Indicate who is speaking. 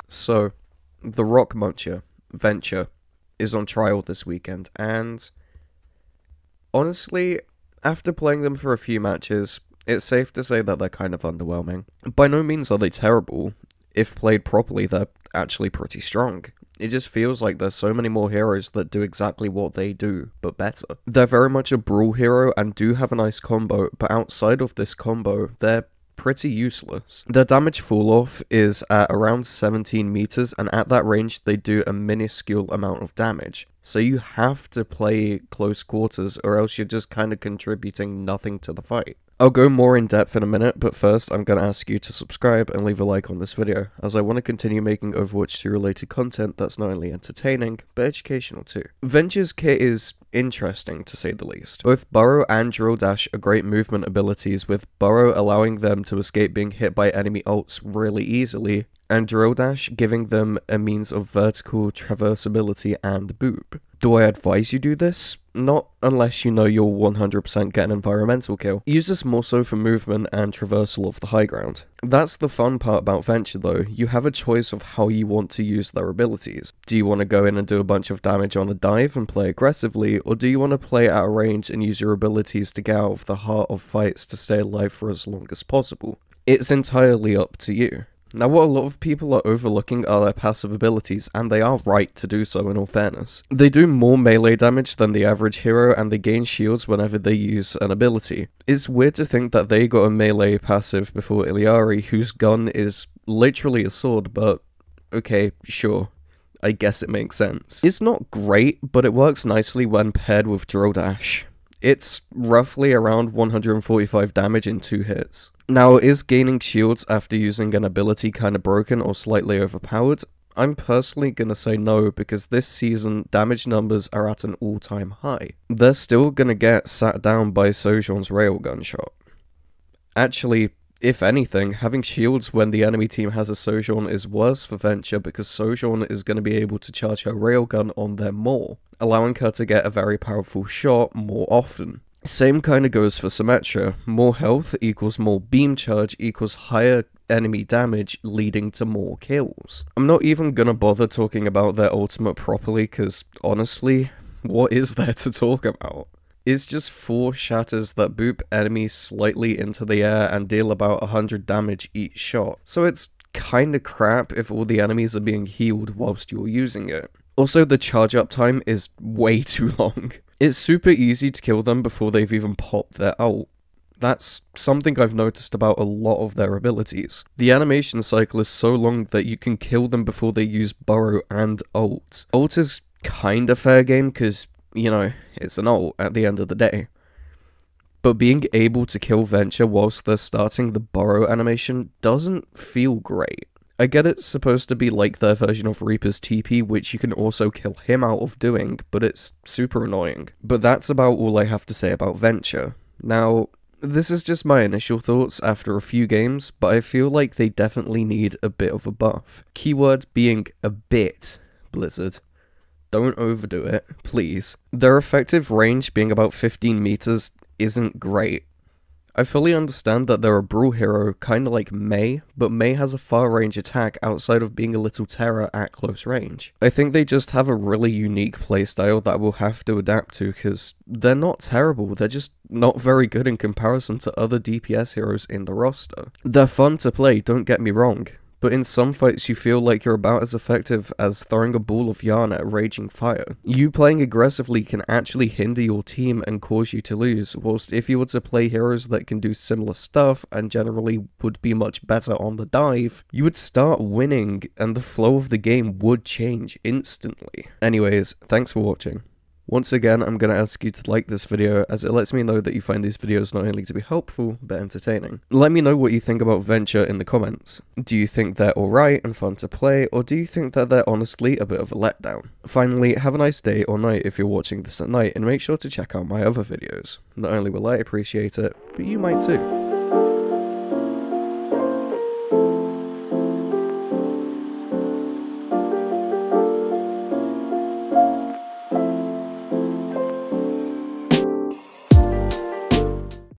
Speaker 1: So, the rock muncher, Venture, is on trial this weekend, and honestly, after playing them for a few matches, it's safe to say that they're kind of underwhelming. By no means are they terrible. If played properly, they're actually pretty strong. It just feels like there's so many more heroes that do exactly what they do, but better. They're very much a brawl hero and do have a nice combo, but outside of this combo, they're pretty useless. Their damage fall-off is at around 17 meters, and at that range they do a minuscule amount of damage. So you have to play close quarters or else you're just kind of contributing nothing to the fight. I'll go more in depth in a minute, but first I'm going to ask you to subscribe and leave a like on this video, as I want to continue making Overwatch 2 related content that's not only entertaining, but educational too. Venture's kit is interesting to say the least. Both Burrow and Drill Dash are great movement abilities, with Burrow allowing them to escape being hit by enemy ults really easily, and Drill Dash giving them a means of vertical traversability and boop. Do I advise you do this? Not unless you know you'll 100% get an environmental kill. Use this more so for movement and traversal of the high ground. That's the fun part about Venture though, you have a choice of how you want to use their abilities. Do you want to go in and do a bunch of damage on a dive and play aggressively, or do you want to play at a range and use your abilities to get out of the heart of fights to stay alive for as long as possible? It's entirely up to you. Now, what a lot of people are overlooking are their passive abilities, and they are right to do so in all fairness. They do more melee damage than the average hero, and they gain shields whenever they use an ability. It's weird to think that they got a melee passive before Iliari, whose gun is literally a sword, but okay, sure. I guess it makes sense. It's not great, but it works nicely when paired with Drill Dash. It's roughly around 145 damage in 2 hits. Now, is gaining shields after using an ability kinda broken or slightly overpowered? I'm personally gonna say no, because this season, damage numbers are at an all-time high. They're still gonna get sat down by Sojourn's railgun shot. Actually, if anything, having shields when the enemy team has a Sojourn is worse for Venture, because Sojourn is going to be able to charge her railgun on them more, allowing her to get a very powerful shot more often. Same kinda goes for Symmetra. More health equals more beam charge equals higher enemy damage, leading to more kills. I'm not even gonna bother talking about their ultimate properly, cause honestly, what is there to talk about? It's just 4 shatters that boop enemies slightly into the air and deal about 100 damage each shot, so it's kinda crap if all the enemies are being healed whilst you're using it. Also, the charge up time is way too long. It's super easy to kill them before they've even popped their ult. That's something I've noticed about a lot of their abilities. The animation cycle is so long that you can kill them before they use Burrow and ult. Ult is kinda fair game cause, you know, it's an ult at the end of the day. But being able to kill Venture whilst they're starting the Burrow animation doesn't feel great. I get it's supposed to be like their version of Reaper's TP, which you can also kill him out of doing, but it's super annoying. But that's about all I have to say about Venture. Now, this is just my initial thoughts after a few games, but I feel like they definitely need a bit of a buff. Keyword being a bit, Blizzard. Don't overdo it, please. Their effective range being about 15 meters isn't great. I fully understand that they're a brawl hero, kinda like Mei, but Mei has a far range attack outside of being a little terror at close range. I think they just have a really unique playstyle that we'll have to adapt to, cause they're not terrible, they're just not very good in comparison to other DPS heroes in the roster. They're fun to play, don't get me wrong, but in some fights you feel like you're about as effective as throwing a ball of yarn at a raging fire. You playing aggressively can actually hinder your team and cause you to lose, whilst if you were to play heroes that can do similar stuff and generally would be much better on the dive, you would start winning and the flow of the game would change instantly. Anyways, thanks for watching. Once again, I'm going to ask you to like this video, as it lets me know that you find these videos not only to be helpful, but entertaining. Let me know what you think about Venture in the comments. Do you think they're alright and fun to play, or do you think that they're honestly a bit of a letdown? Finally, have a nice day or night if you're watching this at night, and make sure to check out my other videos. Not only will I appreciate it, but you might too.